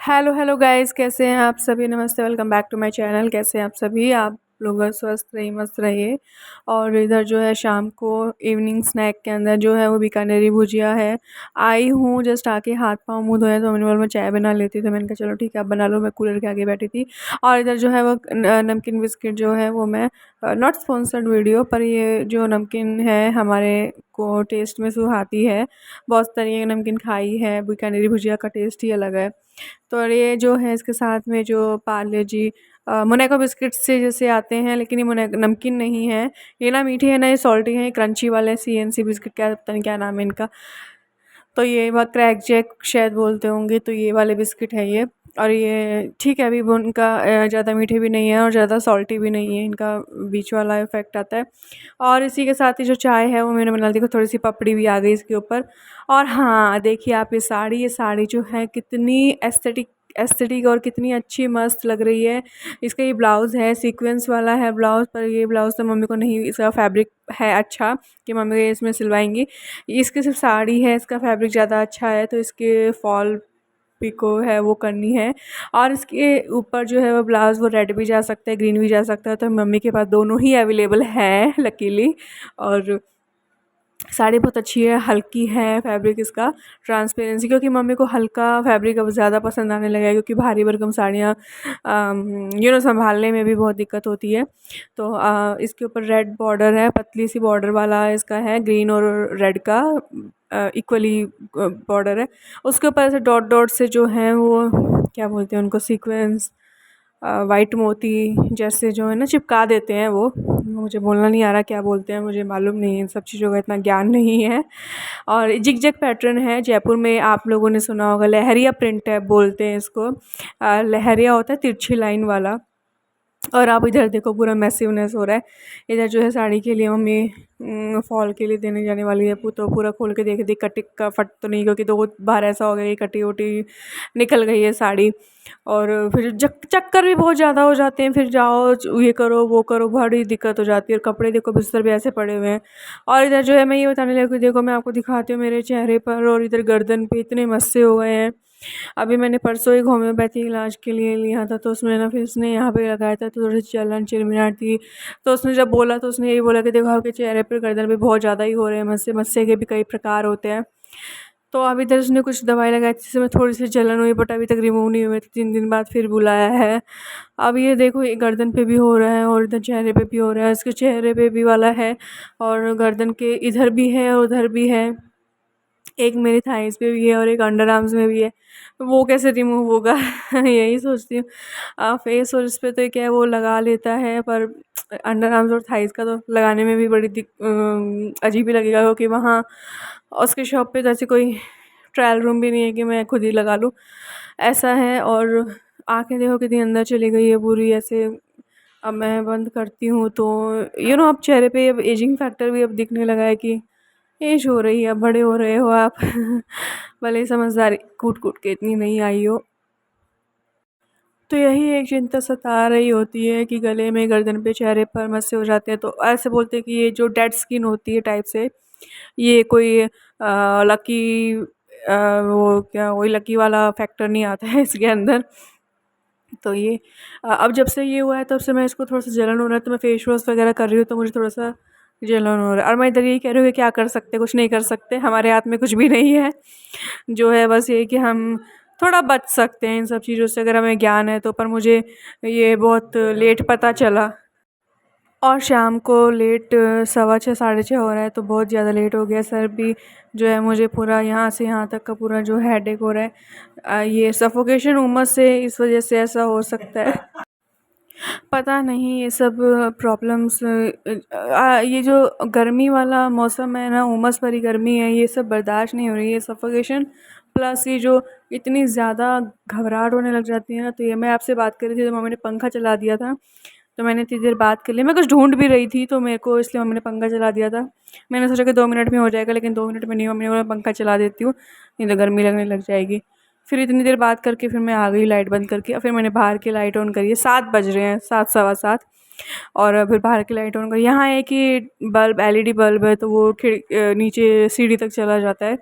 Hello hello guys, कैसे हैं आप सभी। नमस्ते, welcome back to my channel. कैसे हैं आप सभी। आप लोग स्वस्थ रहिए, मस्त रहिए। और इधर जो है शाम को इवनिंग स्नैक के अंदर जो है वो बीकानेरी भुजिया है। आई हूँ जस्ट आके हाथ पाँव मुँह धोए तो मैंने बोला मैं चाय बना लेती, तो मैंने कहा चलो ठीक है आप बना लो। मैं कूलर के आगे बैठी थी और इधर जो है वो नमकीन बिस्किट जो है वो मैं नॉट स्पॉन्सर्ड वीडियो, पर ये जो नमकीन है हमारे को टेस्ट में सुहाती है। बहुत तरीके की नमकीन खाई है, बीकानेरी भुजिया का टेस्ट ही अलग है। तो और ये जो है इसके साथ में जो पार्ले जी मोनाको बिस्किट्स से जैसे आते हैं, लेकिन ये मोनाको नमकीन नहीं है। ये ना मीठे हैं ना ये सॉल्टी हैं। ये क्रंची वाले सीएनसी बिस्किट, क्या पता नहीं क्या नाम है इनका। तो ये वह क्रैक जैक शायद बोलते होंगे, तो ये वाले बिस्किट है ये। और ये ठीक है, अभी वो उनका ज़्यादा मीठे भी नहीं है और ज़्यादा सॉल्टी भी नहीं है, इनका बीच वाला इफ़ेक्ट आता है। और इसी के साथ ही जो चाय है वो मैंने बना ली। देखो थोड़ी सी पपड़ी भी आ गई इसके ऊपर। और हाँ देखिए आप ये साड़ी जो है कितनी एस्थेटिक और कितनी अच्छी मस्त लग रही है। इसका ये ब्लाउज़ है, सीक्वेंस वाला है ब्लाउज़, पर ये ब्लाउज़ तो मम्मी को नहीं, इसका फैब्रिक है अच्छा कि मम्मी इसमें सिलवाएंगी। इसकी सिर्फ साड़ी है, इसका फैब्रिक ज़्यादा अच्छा है, तो इसके फॉल पिको है वो करनी है। और इसके ऊपर जो है वो ब्लाउज़ वो रेड भी जा सकता है, ग्रीन भी जा सकता है, तो मम्मी के पास दोनों ही अवेलेबल है लकीली। और साड़ी बहुत अच्छी है, हल्की है फैब्रिक इसका, ट्रांसपेरेंसी, क्योंकि मम्मी को हल्का फैब्रिक अब ज़्यादा पसंद आने लगा है, क्योंकि भारी भरकम साड़ियाँ संभालने में भी बहुत दिक्कत होती है। तो इसके ऊपर रेड बॉर्डर है, पतली सी बॉर्डर वाला इसका है, ग्रीन और रेड का इक्वली बॉर्डर है। उसके ऊपर ऐसे डॉट डॉट से जो हैं वो क्या बोलते हैं उनको, सीक्वेंस वाइट मोती जैसे जो है ना चिपका देते हैं वो, मुझे बोलना नहीं आ रहा क्या बोलते हैं, मुझे मालूम नहीं है, इन सब चीज़ों का इतना ज्ञान नहीं है। और जिग-जैग पैटर्न है, जयपुर में आप लोगों ने सुना होगा, लहरिया प्रिंट है बोलते हैं इसको। लहरिया होता है तिरछी लाइन वाला। और आप इधर देखो पूरा मैसिवनेस हो रहा है। इधर जो है साड़ी के लिए मम्मी फॉल के लिए देने जाने वाली है, तो पूरा खोल के देख देख कटी का फट तो नहीं, क्योंकि दो बार ऐसा हो गया कि कटी वटी निकल गई है साड़ी। और फिर चक्कर भी बहुत ज़्यादा हो जाते हैं, फिर जाओ ये करो वो करो, बड़ी दिक्कत हो जाती है। और कपड़े देखो बिस्तर भी ऐसे पड़े हुए हैं। और इधर जो है मैं ये बताने लगी, देखो मैं आपको दिखाती हूँ मेरे चेहरे पर और इधर गर्दन पे इतने मस्से हो गए हैं। अभी मैंने परसों एक होम्योपैथी इलाज के लिए लिया था, तो उसमें ना फिर उसने यहाँ पे लगाया था, तो थोड़ी जलन चिरमिराहट थी। तो उसने जब बोला तो उसने यही बोला कि देखो आपके चेहरे पर गर्दन पे बहुत ज़्यादा ही हो रहे हैं मस्से, मस्से के भी कई प्रकार होते हैं। तो अभी इधर उसने कुछ दवाई लगाई जिससे मैं थोड़ी सी जलन हुई, बट अभी तक रिमूव नहीं हुए, तो 3 दिन बाद फिर बुलाया है। अब ये देखो ये गर्दन पे भी हो रहा है और इधर चेहरे पे भी हो रहा है, इसके चेहरे पे भी वाला है और गर्दन के इधर भी है और उधर भी है। एक मेरी थाइस पे भी है और एक अंडर आर्म्स में भी है, तो वो कैसे रिमूव होगा यही सोचती हूँ। फेस और इस पे तो क्या है वो लगा लेता है, पर अंडर आर्म्स और थाइस का तो लगाने में भी बड़ी अजीब ही लगेगा, क्योंकि वहाँ उसके शॉप पे तो ऐसे कोई ट्रायल रूम भी नहीं है कि मैं खुद ही लगा लूँ, ऐसा है। और आँखें देखो कितनी अंदर चली गई है पूरी ऐसे। अब मैं बंद करती हूँ तो अब चेहरे पे अब एजिंग फैक्टर भी अब दिखने लगा है कि एज हो रही है, अब बड़े हो रहे हो आप भले ही समझदारी कूट कूट के इतनी नहीं आई हो। तो यही एक चिंता सता रही होती है कि गले में, गर्दन पे, चेहरे पर मस्से हो जाते हैं, तो ऐसे बोलते हैं कि ये जो डेड स्किन होती है टाइप से, ये कोई लकी वो क्या वही लकी वाला फैक्टर नहीं आता है इसके अंदर। तो ये अब जब से ये हुआ है तब से मैं इसको थोड़ा सा जलन हो रहा है, तो मैं फेस वॉश वगैरह कर रही हूँ, तो मुझे थोड़ा सा जलन हो रहा है। और मैं इधर यही कह रही हूँ कि क्या कर सकते, कुछ नहीं कर सकते, हमारे हाथ में कुछ भी नहीं है। जो है बस ये कि हम थोड़ा बच सकते हैं इन सब चीज़ों से, अगर हमें ज्ञान है तो। पर मुझे ये बहुत लेट पता चला और शाम को लेट 6:15 6:30 हो रहा है, तो बहुत ज़्यादा लेट हो गया। सर भी जो है मुझे पूरा यहाँ से यहाँ तक का पूरा जो हेडेक हो रहा है। ये सफोकेशन उमस से इस वजह से ऐसा हो सकता है, पता नहीं। ये सब प्रॉब्लम्स ये जो गर्मी वाला मौसम है ना, उमस भरी गर्मी है, ये सब बर्दाश्त नहीं हो रही है, सफोकेशन प्लस ये जो इतनी ज़्यादा घबराहट होने लग जाती है ना। तो ये मैं आपसे बात कर रही थी तो मम्मी ने पंखा चला दिया था, तो मैंने इतनी देर बात कर ली। मैं कुछ ढूंढ भी रही थी तो मेरे को, इसलिए मम्मी ने पंखा चला दिया था। मैंने सोचा कि 2 मिनट में हो जाएगा, लेकिन 2 मिनट में नहीं, मम्मी ने बोला पंखा चला देती हूँ, नहीं तो गर्मी लगने लग जाएगी। फिर इतनी देर बात करके फिर मैं आ गई लाइट बंद करके, और फिर मैंने बाहर की लाइट ऑन करी है। 7 बज रहे हैं, 7 सवा 7, और फिर बाहर की लाइट ऑन करी। यहाँ है कि बल्ब एलईडी बल्ब है, तो वो नीचे सीढ़ी तक चला जाता है,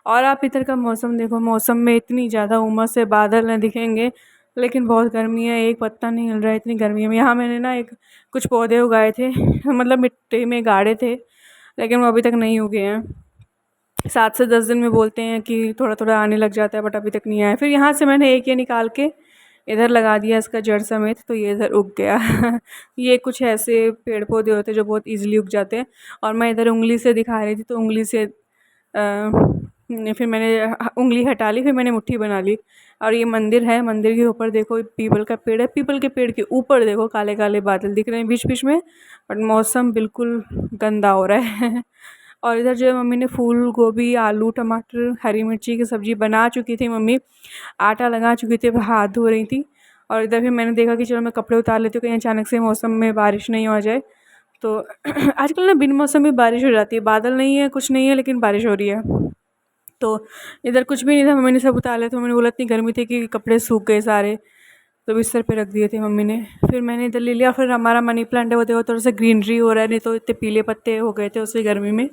और आप इधर का मौसम देखो, मौसम में इतनी ज़्यादा उमस है, बादल ना दिखेंगे लेकिन बहुत गर्मी है, एक पत्ता नहीं हिल रहा है इतनी गर्मी में। यहाँ मैंने ना एक कुछ पौधे उगाए थे मतलब मिट्टी में गाड़े थे, लेकिन वो अभी तक नहीं उगे हैं। 7 से 10 दिन में बोलते हैं कि थोड़ा थोड़ा आने लग जाता है, बट अभी तक नहीं आया। फिर यहाँ से मैंने एक ये निकाल के इधर लगा दिया इसका जड़ समेत, तो ये इधर उग गया ये कुछ ऐसे पेड़ पौधे होते हैं जो बहुत इजीली उग जाते हैं। और मैं इधर उंगली से दिखा रही थी, तो उंगली से फिर मैंने उंगली हटा ली, फिर मैंने मुट्ठी बना ली। और ये मंदिर है, मंदिर के ऊपर देखो पीपल का पेड़ है, पीपल के पेड़ के ऊपर देखो काले काले बादल दिख रहे हैं बीच बीच में, बट मौसम बिल्कुल गंदा हो रहा है और इधर जो है मम्मी ने फूल गोभी आलू टमाटर हरी मिर्ची की सब्ज़ी बना चुकी थी मम्मी, आटा लगा चुकी थी, अब हाथ धो रही थी। और इधर फिर मैंने देखा कि चलो मैं कपड़े उतार लेती हूँ, कहीं अचानक से मौसम में बारिश नहीं हो जाए। तो आजकल ना बिन मौसम में बारिश हो जाती है, बादल नहीं है कुछ नहीं है लेकिन बारिश हो रही है। तो इधर कुछ भी नहीं था, मम्मी ने सब उतार लिया, तो मम्मी ने बोला इतनी गर्मी थी कि कपड़े सूख गए सारे, तो बिस्तर पे रख दिए थे मम्मी ने। फिर मैंने इधर ले लिया। फिर हमारा मनी प्लांट है वो देखो थोड़ा सा ग्रीनरी हो रहा है, नहीं तो इतने पीले पत्ते हो गए थे उससे गर्मी में।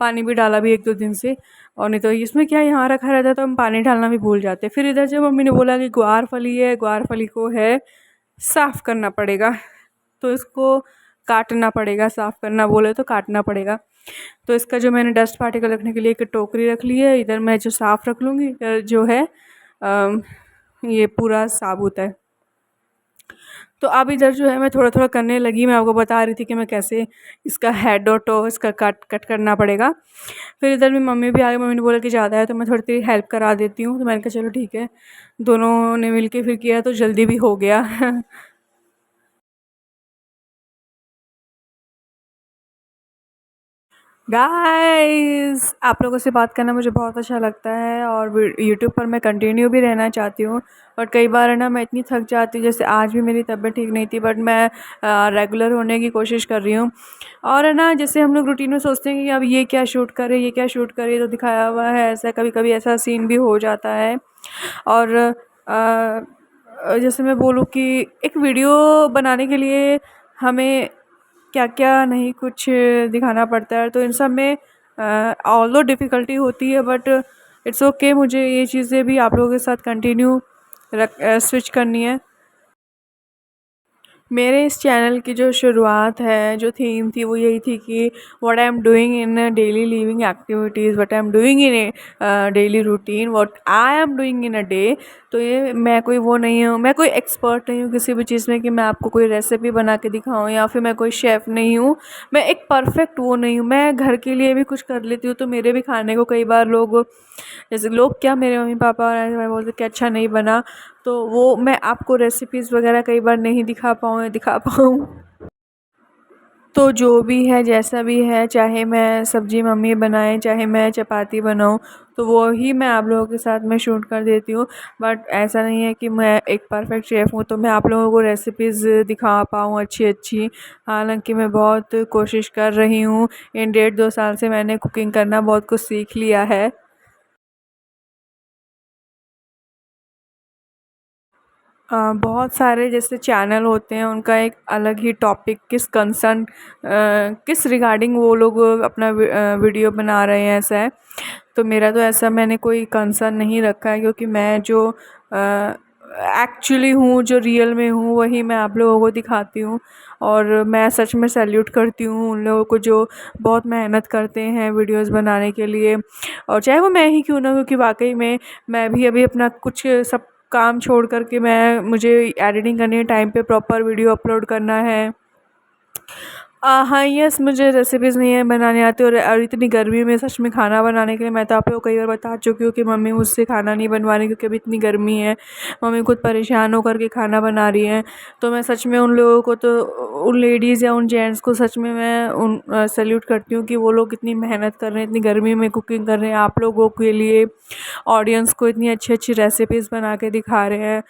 पानी भी डाला भी 1-2 दिन से, और नहीं तो इसमें क्या यहाँ रखा रहता है तो हम पानी डालना भी भूल जाते। फिर इधर जब मम्मी ने बोला कि ग्वार फली है, ग्वार फली को है साफ़ करना पड़ेगा, तो इसको काटना पड़ेगा, साफ़ करना बोले तो काटना पड़ेगा। तो इसका जो मैंने डस्ट पार्टिकल रखने के लिए एक टोकरी रख ली है, इधर मैं जो साफ़ रख लूँगी, इधर जो है ये पूरा साबुत है। तो अब इधर जो है मैं थोड़ा थोड़ा करने लगी, मैं आपको बता रही थी कि मैं कैसे इसका हेड और टो इसका कट कट करना पड़ेगा। फिर इधर भी मम्मी भी आ गई, मम्मी ने बोला कि ज़्यादा है तो मैं थोड़ी देर हेल्प करा देती हूँ, तो मैंने कहा चलो ठीक है। दोनों ने मिल के फिर किया तो जल्दी भी हो गया गाइस, आप लोगों से बात करना मुझे बहुत अच्छा लगता है और यूट्यूब पर मैं कंटिन्यू भी रहना चाहती हूँ। बट कई बार है ना मैं इतनी थक जाती हूँ, जैसे आज भी मेरी तबीयत ठीक नहीं थी, बट मैं रेगुलर होने की कोशिश कर रही हूँ। और है ना जैसे हम लोग रूटीन में सोचते हैं कि अब ये क्या शूट करें, ये क्या शूट करें, तो दिखाया हुआ है ऐसा, कभी कभी ऐसा सीन भी हो जाता है। और जैसे मैं बोलूँ कि एक वीडियो बनाने के लिए हमें क्या-क्या नहीं कुछ दिखाना पड़ता है, तो इन सब में ऑल्दो डिफ़िकल्टी होती है, बट इट्स ओके, मुझे ये चीज़ें भी आप लोगों के साथ कंटिन्यू स्विच करनी है। मेरे इस चैनल की जो शुरुआत है, जो थीम थी वो यही थी कि what I am doing in daily living activities, what I am doing in daily routine, what I am doing in a day. तो ये मैं कोई वो नहीं हूँ, मैं कोई एक्सपर्ट नहीं हूँ किसी भी चीज़ में कि मैं आपको कोई रेसिपी बना के दिखाऊँ, या फिर मैं कोई शेफ़ नहीं हूँ। मैं एक परफेक्ट वो नहीं हूँ, मैं घर के लिए भी कुछ कर लेती हूँ, तो मेरे भी खाने को कई बार लोग, जैसे लोग क्या, मेरे मम्मी पापा और ऐसे मैं बोलते कि अच्छा नहीं बना, तो वो मैं आपको रेसिपीज़ वगैरह कई बार नहीं दिखा पाऊँ या दिखा पाऊँ। तो जो भी है जैसा भी है, चाहे मैं सब्ज़ी मम्मी बनाए, चाहे मैं चपाती बनाऊँ, तो वो ही मैं आप लोगों के साथ में शूट कर देती हूँ। बट ऐसा नहीं है कि मैं एक परफेक्ट शेफ़ हूँ तो मैं आप लोगों को रेसिपीज़ दिखा पाऊँ अच्छी-अच्छी। हालाँकि मैं बहुत कोशिश कर रही हूँ, इन 1.5-2 साल से मैंने कुकिंग करना बहुत कुछ सीख लिया है। बहुत सारे जैसे चैनल होते हैं, उनका एक अलग ही टॉपिक किस रिगार्डिंग वो लोग अपना वीडियो बना रहे हैं, ऐसा है। तो मेरा तो ऐसा मैंने कोई कंसर्न नहीं रखा है, क्योंकि मैं जो एक्चुअली हूँ, जो रियल में हूँ, वही मैं आप लोगों को दिखाती हूँ। और मैं सच में सैल्यूट करती हूँ उन लोगों को जो बहुत मेहनत करते हैं वीडियोस बनाने के लिए, और चाहे वो मैं ही क्यों ना, क्योंकि वाकई में मैं भी अभी अपना कुछ सब काम छोड़ कर के मैं मुझे एडिटिंग करनी है, टाइम पे प्रॉपर वीडियो अपलोड करना है। हाँ, यस, मुझे रेसिपीज़ नहीं है बनाने आती, और इतनी गर्मी में सच में खाना बनाने के लिए मैं तो आप लोगों को कई बार बता चुकी हूँ कि मम्मी मुझसे खाना नहीं बनवा रही, क्योंकि अभी इतनी गर्मी है। मम्मी खुद परेशान होकर के खाना बना रही हैं। तो मैं सच में उन लोगों को, तो उन लेडीज़ या उन जेंट्स को सच में मैं उन सैल्यूट करती हूँ कि वो लोग इतनी मेहनत कर रहे हैं, इतनी गर्मी में कुकिंग कर रहे हैं, आप लोगों के लिए, ऑडियंस को इतनी अच्छी-अच्छी रेसिपीज़ बना के दिखा रहे हैं।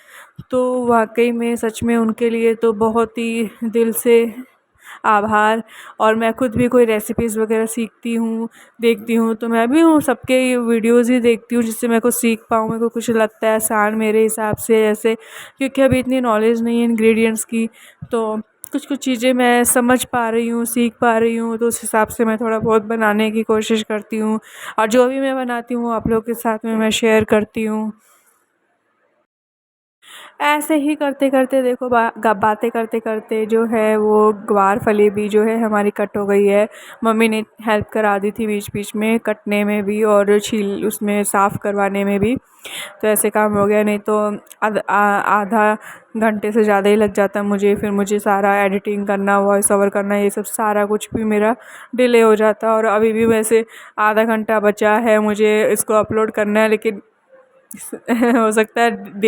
तो वाक़ई में सच में उनके लिए तो बहुत ही दिल से आभार। और मैं खुद भी कोई रेसिपीज़ वगैरह सीखती हूँ, देखती हूँ, तो मैं भी हूँ सबके वीडियोज़ ही देखती हूँ, जिससे मेरे को सीख पाऊँ, मेरे को कुछ लगता है आसान मेरे हिसाब से, जैसे क्योंकि अभी इतनी नॉलेज नहीं है इंग्रेडिएंट्स की। तो कुछ कुछ चीज़ें मैं समझ पा रही हूँ, सीख पा रही हूँ, तो उस हिसाब से मैं थोड़ा बहुत बनाने की कोशिश करती हूँ। और जो भी मैं बनाती हूँ आप लोगों के साथ में मैं शेयर करती हूँ। ऐसे ही करते करते देखो बातें करते करते जो है वो ग्वार फली भी जो है हमारी कट हो गई है। मम्मी ने हेल्प करा दी थी बीच बीच में कटने में भी और छील उसमें साफ़ करवाने में भी। तो ऐसे काम हो गया, नहीं तो आधा घंटे से ज़्यादा ही लग जाता मुझे। फिर मुझे सारा एडिटिंग करना, वॉइस ओवर करना, ये सब सारा कुछ भी मेरा डिले हो जाता। और अभी भी वैसे आधा घंटा बचा है मुझे इसको अपलोड करना है, लेकिन हो सकता है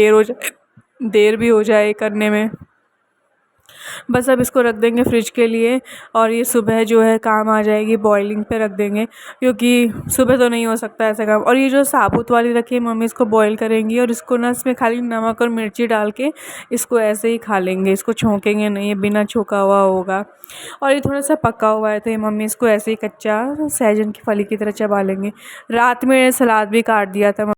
देर भी हो जाए करने में। बस अब इसको रख देंगे फ्रिज के लिए और ये सुबह जो है काम आ जाएगी, बॉइलिंग पे रख देंगे, क्योंकि सुबह तो नहीं हो सकता ऐसा काम। और ये जो साबुत वाली रखी है मम्मी इसको बॉईल करेंगी और इसको ना इसमें खाली नमक और मिर्ची डाल के इसको ऐसे ही खा लेंगे, इसको छोंकेंगे नहीं, ये बिना छोका हुआ होगा। और ये थोड़ा सा पका हुआ है तो ये मम्मी इसको ऐसे ही कच्चा सहजन की फली की तरह चबा लेंगे। रात में सलाद भी काट दिया था